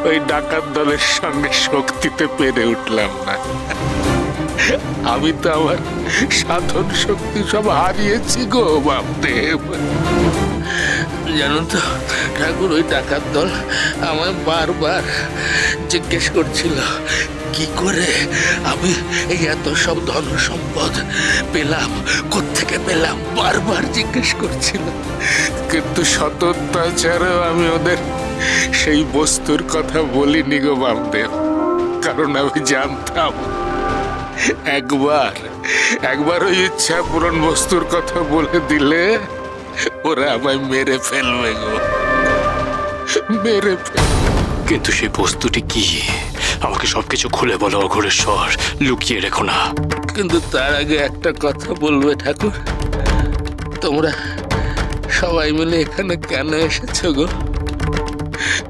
ওই ডাকাত দলের সঙ্গে শক্তিতে পেরে উঠলাম না। আমি তো আমার সাধন শক্তি সব হারিয়েছি গো বাপদেব। জানো তো ঠাকুর, ওই ডাকাত দল আমায় বারবার জিজ্ঞেস করছিল কি করে আমি এই এত সব ধন সম্পদ পেলাম, কোত্থেকে পেলাম, বারবার জিজ্ঞেস করছিল। কিন্তু সততাচারেও আমি ওদের সেই বস্তুর কথা বলিনি গো বামদেব, কারণ আমি জানতাম একবার ওই ইচ্ছা পূরণ বস্তুর কথা বলে দিলে ওরা আমায় মেরে ফেলবে গো, মেরে ফেলবে। কিন্তু সেই বস্তুটি কি আমাকে সবকিছু খুলে বলো অঘোরেশ্বর, লুকিয়ে রেখো না। কিন্তু তার আগে একটা কথা বলবে ঠাকুর, তোমরা সবাই মিলে এখানে কেন এসেছো গো?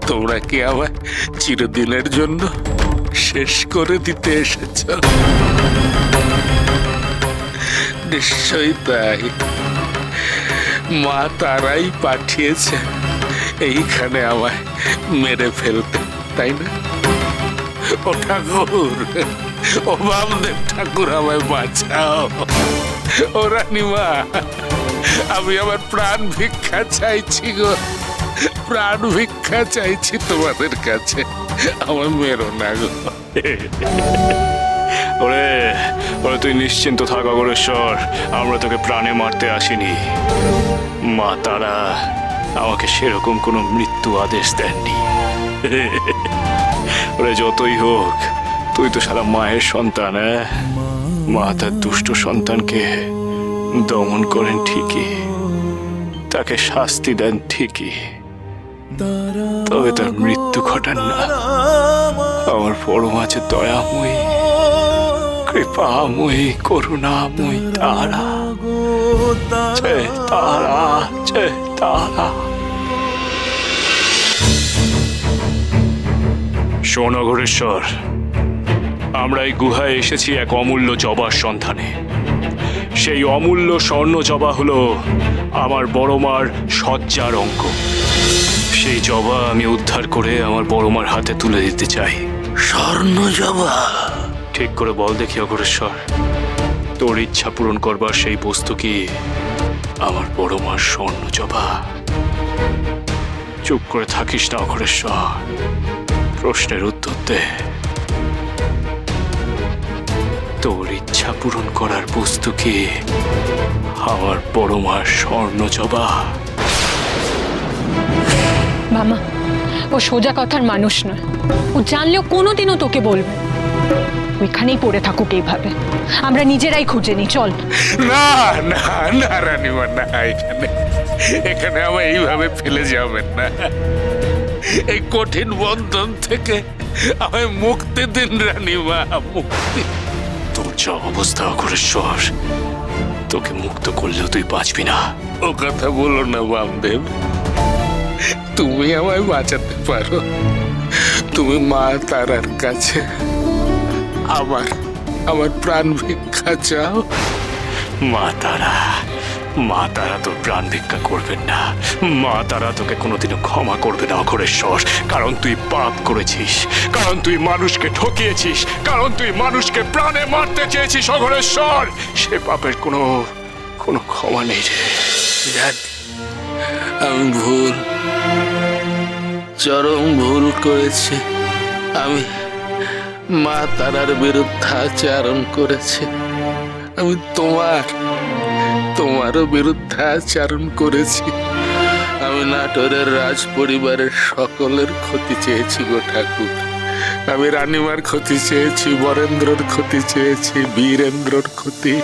তোমরা কি আমায় চিরদিনের জন্য শেষ করে দিতে এসেছো? নিশ্চয়ই তাই। মা তারাই পাঠিয়েছে এইখানে আমায় মেরে ফেলতে, তাই না? ও ঠাকুর, ও বামদেব ঠাকুর, আমায় বাঁচাও। ও রানীমা, আমি আমার প্রাণ ভিক্ষা চাইছি গো, প্রাণ ভিক্ষা চাইছি তোমাদের কাছে, আমার মেরো না গো। ওরে ওরে, তুই নিশ্চিন্ত থাক অঘোরেশ্বর, আমরা তোকে প্রাণে মারতে আসিনি। মা তারা আমাকে সেরকম কোনো মৃত্যু আদেশ দেননি। ওরে যতই হোক, তুই তো সারা মায়ের সন্তান। মা তার দুষ্ট সন্তানকে দমন করেন ঠিকই, তাকে শাস্তি দেন ঠিকই, তবে তার মৃত্যু ঘটান না। আমার পরম আছে দয়াময়ী, কৃপাময়ী, করুণাময়ী তারা, জয় তারা, জয় তারা। শোন অঘোরেশ্বর, আমরা এই গুহায় এসেছি এক অমূল্য জবার সন্ধানে। সেই অমূল্য স্বর্ণ জবা হলো আমার বড় মার সজ্জার অঙ্ক। সেই জবা আমি উদ্ধার করে আমার বড় মার হাতে তুলে দিতে চাই। স্বর্ণ জবা? ঠিক করে বল দেখি অঘোরেশ্বর, তোর ইচ্ছা পূরণ করবার সেই বস্তু কি আমার বড় মার স্বর্ণ জবা? চুপ করে থাকিস না অঘোরেশ্বর, প্রশ্নের উত্তর দে। তোর ইচ্ছা পূরণ করার বস্তু কি আমার বড় মার স্বর্ণ জবা? মামা, ও সোজা কথার মানুষ নয়। ও জানলেও কোনোদিনও তোকে বলবে। ওইখানেই পড়ে থাকুক এইভাবে, আমরা নিজেরাই খুঁজে নিই। চল। না না না রানীমা, না, এখানে এখানে আমার এইভাবে ফেলে যাবেন না। এই কঠিন বন্ধন থেকে আমায় মুক্তি দিন রানীমা, মুক্তি। তোর যা অবস্থা অঘোরেশ্বর, তোকে মুক্ত করলেও তুই বাঁচবি না। ও কথা বলো না বামদেব, তুমি আমায় বাঁচাতে পারো। তুমি মা তারার কাছে আমার প্রাণ ভিক্ষা চাও। মা তারা তোর প্রাণ ভিক্ষা করবেন না। মা তারা তোকে কোনোদিনও ক্ষমা করবে না অঘোরেশ্বর, কারণ তুই পাপ করেছিস, কারণ তুই মানুষকে ঠকিয়েছিস, কারণ তুই মানুষকে প্রাণে মারতে চেয়েছিস অঘোরেশ্বর। সে পাপের কোনো ক্ষমা নেই রে। জানি আমি চরম ভুল করেছি। আমি মা তারার বিরুদ্ধে আচরণ করেছি। আমি তোমারও বিরুদ্ধে আচরণ করেছি। আমি নাটোরের রাজ পরিবারের সকলের ক্ষতি চেয়েছি গো ঠাকুর। আমি রানীমার ক্ষতি চেয়েছি, বরেন্দ্রর ক্ষতি চেয়েছি, বীরেন্দ্রর ক্ষতি,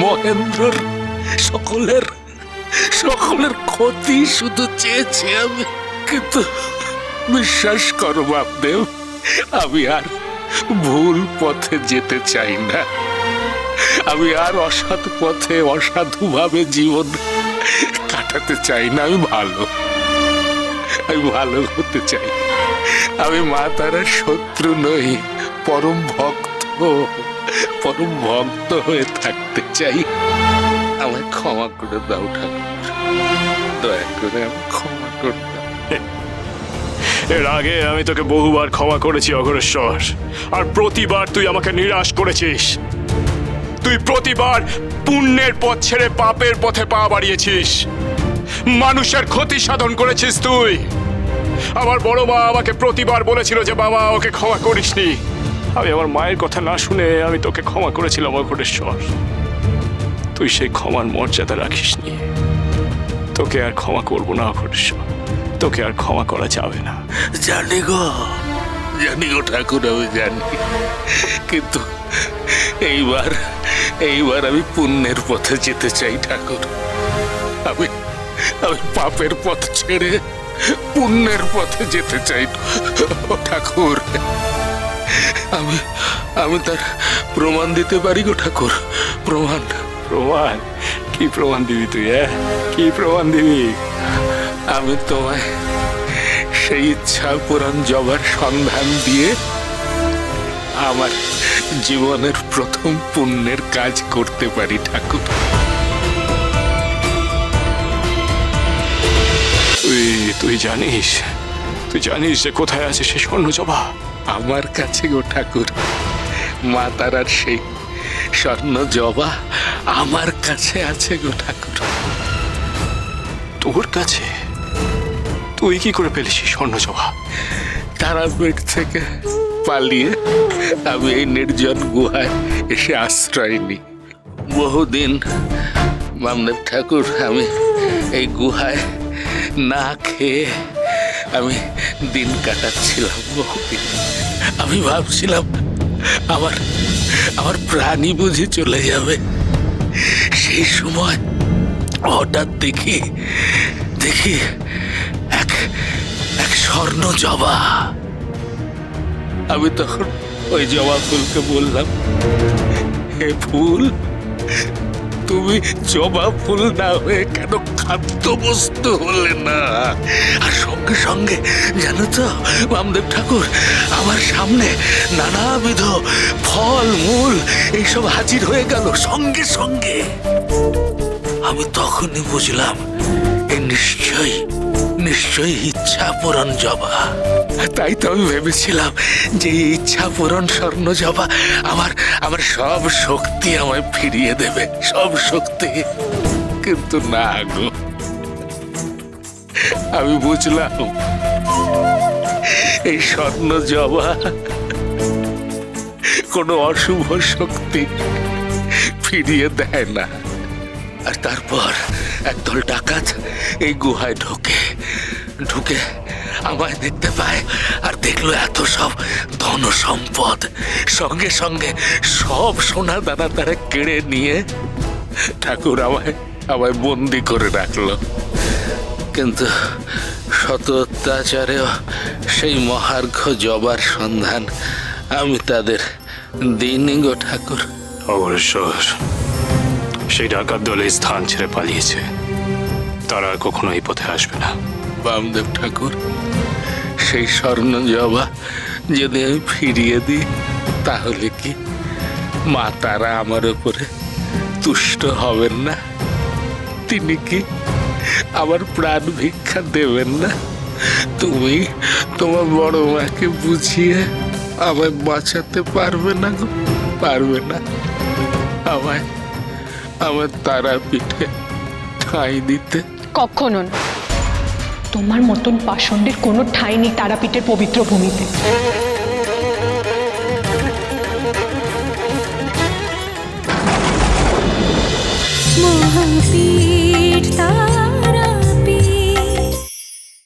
মহেন্দ্রর, সকলের ক্ষতি শুধু চেয়েছি আমি। কিন্তু বিশ্বাস করো বাপদেব, আমি আর ভুল পথে যেতে চাই না। আমি আর অসৎ পথে অসাধুভাবে জীবন কাটাতে চাই না। আমি ভালো হতে চাই। আমি মা তারার শত্রু নই, পরম ভক্ত হয়ে থাকতে চাই। আমায় ক্ষমা করে দাও ঠাকুর, দয়া করে আমি ক্ষমা করে দাও। এর আগে আমি তোকে বহুবার ক্ষমা করেছি অঘরেশ্বর, আর প্রতিবার তুই আমাকে নিরাশ করেছিস। তুই প্রতিবার পুণ্যের পথ ছেড়ে পাপের পথে পা বাড়িয়েছিস, মানুষের ক্ষতি সাধন করেছিস তুই। আমার বড় মা আমাকে প্রতিবার বলেছিল যে বাবা ওকে ক্ষমা করিসনি। আমি আমার মায়ের কথা না শুনে আমি তোকে ক্ষমা করেছিলাম অঘরেশ্বর। তুই সেই ক্ষমার মর্যাদা রাখিসনি। তোকে আর ক্ষমা করবো না অঘরেশ্বর, তোকে আর ক্ষমা করা যাবে না। জানি গো ঠাকুর, আমি জানি, কিন্তু এইবার আমি পুণ্যের পথে যেতে চাই ঠাকুর। আমি পাপের পথ ছেড়ে পুণ্যের পথে যেতে চাই ও ঠাকুর। আমি তার প্রমাণ দিতে পারি গো ঠাকুর, প্রমাণ। প্রমাণ? কি প্রমাণ দিবি তুই? কি প্রমাণ দিবি? আমি তোমায় সেই ইচ্ছা পূরণ জবার সন্ধান দিয়ে আমার জীবনের প্রথম পুণ্যের কাজ করতে পারি ঠাকুর। তুই জানিস যে কোথায় আছে সে স্বর্ণ জবা? আমার কাছে গো ঠাকুর, মা তারার সেই স্বর্ণ জবা আমার কাছে আছে গো ঠাকুর। তোর কাছে? তুই কি করে পেলি সেই স্বর্ণ জবা? তারাপীঠ থেকে পালিয়ে আমি এই নির্জন গুহায় এসে আশ্রয় নিই। বহুদিন বামদেব ঠাকুর আমি এই গুহায় না খেয়ে আমি দিন কাটাচ্ছিলাম। বহুদিন আমি ভাবছিলাম আমার প্রাণী বুঝি চলে যাবে। সেই সময় হঠাৎ দেখি এক স্বর্ণ জবা। আমি তখন ওই জবা ফুলকে বললাম, হে ফুল, তুমি জবা ফুল না হয়ে কেন খাদ্যবস্তু হলে না? আর সঙ্গে সঙ্গে জানো তো বামদেব ঠাকুর, আমার সামনে নানাবিধ ফল মূল এইসব হাজির হয়ে গেল সঙ্গে সঙ্গে। আমি তখনই বুঝলাম এ নিশ্চয়ই ইচ্ছা পূরণ জবা। তাই তো আমি ভেবেছিলাম যে এই ইচ্ছা পূরণ স্বর্ণ জবা আমার সব শক্তি আমায় ফিরিয়ে দেবে, সব শক্তি। কিন্তু না গো, আমি বুঝলাম এই স্বর্ণ জবা কোনো অশুভ শক্তি ফিরিয়ে দেয় না। আর তারপর একদল ডাকাত এই গুহায় ঢুকে আমায় দেখতে পায়, আর দেখলো এত সব ধন সম্পদ। সঙ্গে সঙ্গে সব সোনা দানা তারা কেড়ে নিয়ে ঠাকুর আমায় বন্দি করে রাখলো। কিন্তু শত অত্যাচারেও সেই মহার্ঘ জবার সন্ধান আমি তাদের দিইনি গো ঠাকুর। অবশ্যই সেই ডাকাত দল এই স্থান ছেড়ে পালিয়েছে, তারা আর কখনো এই পথে আসবে না। বামদেব ঠাকুর, সেই স্বর্ণ জবা যদি আমি ফিরিয়ে দিই, তাহলে কি মা তারা আমার উপরে তুষ্ট হবেন না? তিনি কি আমার প্রাণ ভিক্ষা দেবেন না? তুমি তোমার বড় মাকে বুঝিয়ে আমায় বাঁচাতে পারবে না গো? পারবে না আমায় তারাপীঠে ঠাঁই দিতে? কখনো না। তোমার মতন পাষণ্ডের কোনো ঠাঁই নেই তারাপীঠের পবিত্র ভূমিতে।